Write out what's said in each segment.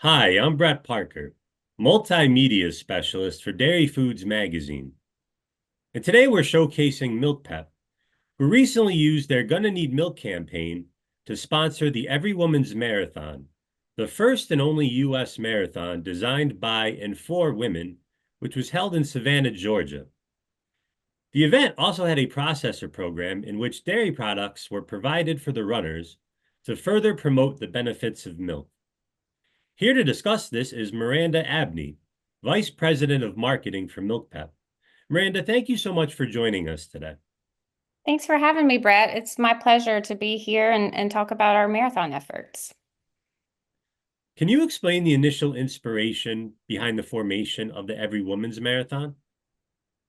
Hi, I'm Brett Parker, Multimedia Specialist for Dairy Foods Magazine. And today we're showcasing MilkPEP, who recently used their Gonna Need Milk campaign to sponsor the Every Woman's Marathon, the first and only U.S. marathon designed by and for women, which was held in Savannah, Georgia. The event also had a processor program in which dairy products were provided for the runners to further promote the benefits of milk. Here to discuss this is Miranda Abney, Vice President of Marketing for MilkPEP. Miranda, thank you so much for joining us today. Thanks for having me, Brett. It's my pleasure to be here and talk about our marathon efforts. Can you explain the initial inspiration behind the formation of the Every Woman's Marathon?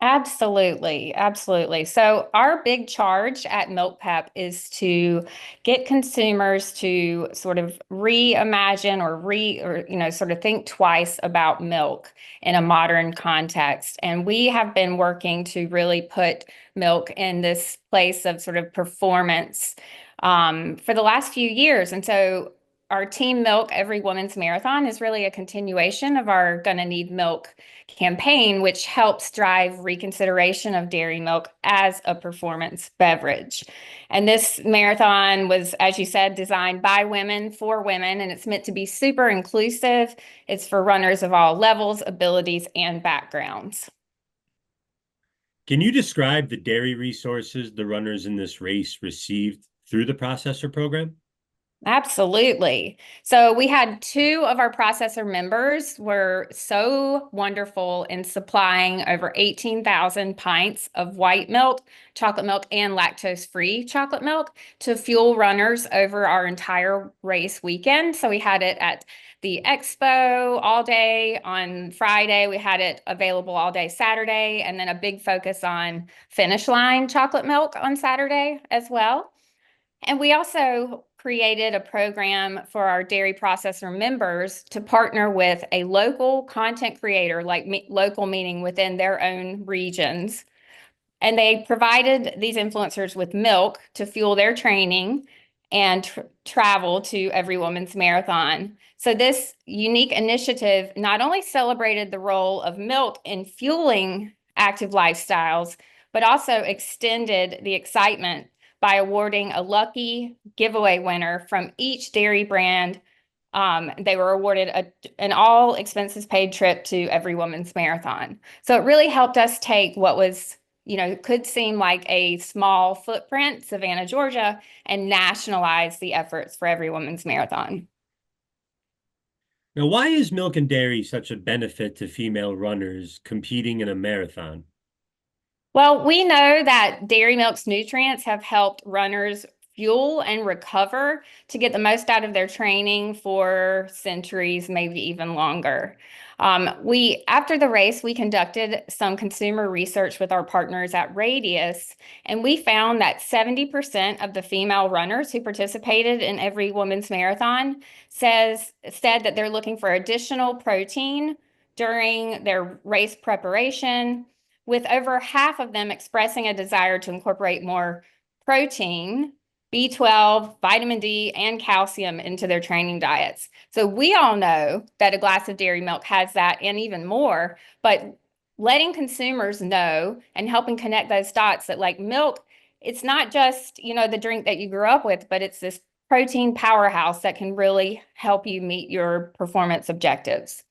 Absolutely, absolutely. So our big charge at MilkPEP is to get consumers to sort of reimagine or sort of think twice about milk in a modern context. And we have been working to really put milk in this place of sort of performance for the last few years. And so our Team Milk Every Woman's Marathon is really a continuation of our Gonna Need Milk campaign, which helps drive reconsideration of dairy milk as a performance beverage. And this marathon was, as you said, designed by women for women, and it's meant to be super inclusive. It's for runners of all levels, abilities, and backgrounds. Can you describe the dairy resources the runners in this race received through the processor program? Absolutely. So we had two of our processor members were so wonderful in supplying over 18,000 pints of white milk, chocolate milk, and lactose-free chocolate milk to fuel runners over our entire race weekend. So we had it at the expo all day on Friday. We had it available all day Saturday, and then a big focus on finish line chocolate milk on Saturday as well. And we also created a program for our dairy processor members to partner with a local content creator, like local meaning within their own regions. And they provided these influencers with milk to fuel their training and travel to Every Woman's Marathon. So this unique initiative not only celebrated the role of milk in fueling active lifestyles, but also extended the excitement by awarding a lucky giveaway winner from each dairy brand. They were awarded an all expenses paid trip to Every Woman's Marathon. So it really helped us take what was, could seem like a small footprint, Savannah, Georgia, and nationalize the efforts for Every Woman's Marathon. Now, why is milk and dairy such a benefit to female runners competing in a marathon? Well, we know that dairy milk's nutrients have helped runners fuel and recover to get the most out of their training for centuries, maybe even longer. After the race, we conducted some consumer research with our partners at Radius, and we found that 70% of the female runners who participated in Every Woman's Marathon said that they're looking for additional protein during their race preparation, with over half of them expressing a desire to incorporate more protein, B12, vitamin D, and calcium into their training diets. So we all know that a glass of dairy milk has that and even more, but letting consumers know and helping connect those dots that like milk, it's not just, the drink that you grew up with, but it's this protein powerhouse that can really help you meet your performance objectives.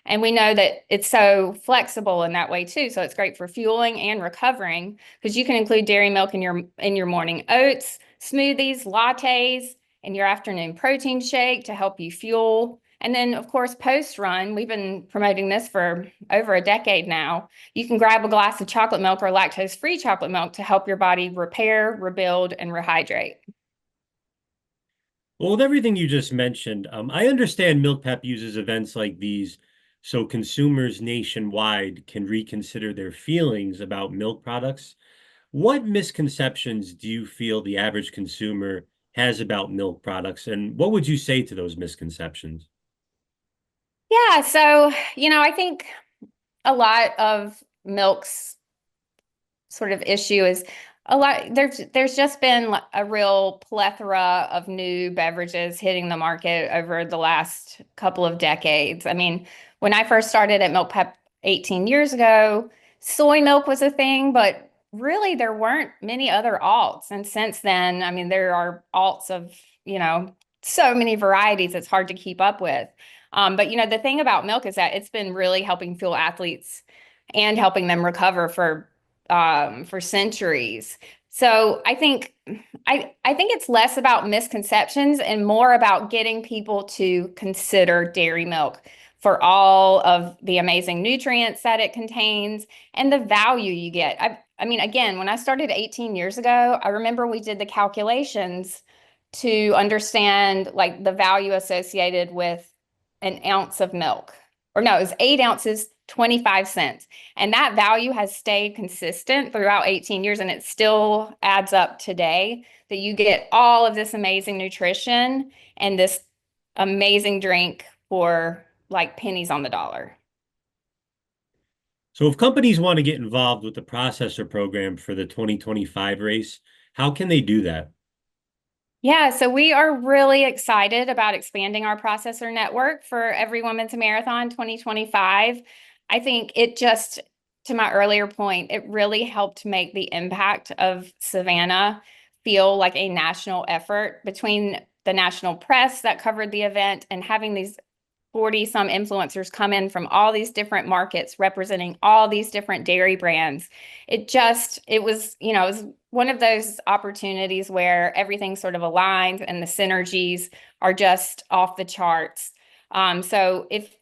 And we know that it's so flexible in that way too. So it's great for fueling and recovering because you can include dairy milk in your morning oats, smoothies, lattes, and your afternoon protein shake to help you fuel. And then, of course, post run, we've been promoting this for over a decade now. You can grab a glass of chocolate milk or lactose free chocolate milk to help your body repair, rebuild, and rehydrate. Well, with everything you just mentioned, I understand MilkPEP uses events like these so consumers nationwide can reconsider their feelings about milk products. What misconceptions do you feel the average consumer has about milk products, and what would you say to those misconceptions? Yeah, so, I think a lot of milk's sort of issue is A lot, there's just been a real plethora of new beverages hitting the market over the last couple of decades. I mean, when I first started at MilkPEP 18 years ago, soy milk was a thing, but really there weren't many other alts. And since then, I mean, there are alts of, so many varieties, it's hard to keep up with. But the thing about milk is that it's been really helping fuel athletes and helping them recover for centuries. So I think it's less about misconceptions and more about getting people to consider dairy milk for all of the amazing nutrients that it contains and the value you get. I mean, again, when I started 18 years ago, I remember we did the calculations to understand like the value associated with an ounce of milk. Or no, it was 8 ounces, 25 cents. And that value has stayed consistent throughout 18 years, and it still adds up today that you get all of this amazing nutrition and this amazing drink for like pennies on the dollar. So if companies want to get involved with the processor program for the 2025 race, how can they do that? Yeah, so we are really excited about expanding our processor network for Every Woman's Marathon 2025. I think it just, to my earlier point, it really helped make the impact of Savannah feel like a national effort between the national press that covered the event and having these 40 some influencers come in from all these different markets representing all these different dairy brands. It was one of those opportunities where everything sort of aligns and the synergies are just off the charts. So if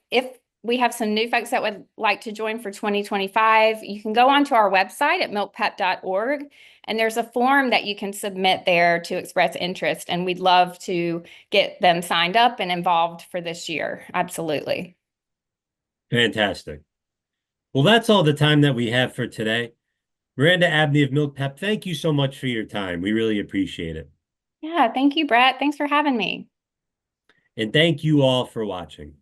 we have some new folks that would like to join for 2025, you can go onto our website at milkpep.org, and there's a form that you can submit there to express interest, and we'd love to get them signed up and involved for this year. Absolutely. Fantastic. Well, that's all the time that we have for today. Miranda Abney of MilkPEP, thank you so much for your time. We really appreciate it. Yeah, thank you, Brett. Thanks for having me. And thank you all for watching.